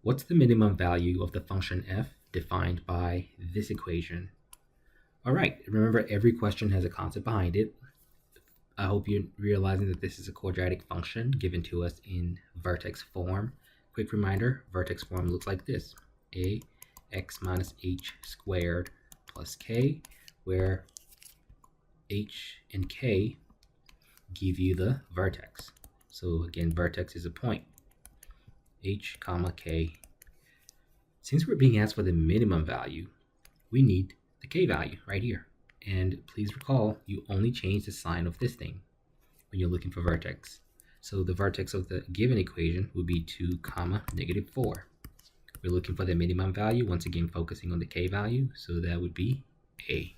What's the minimum value of the function f defined by this equation? All right, remember every question has a concept behind it. I hope you're realizing that this is a quadratic function given to us in vertex form. Quick reminder, vertex form looks like this: ax minus h squared plus k, where h and k give you the vertex. So again, vertex is a point, h comma k. Since we're being asked for the minimum value, we need the k value right here. And please recall, you only change the sign of this thing when you're looking for vertex. So the vertex of the given equation would be 2 comma negative 4. We're looking for the minimum value, once again focusing on the k value, so that would be a.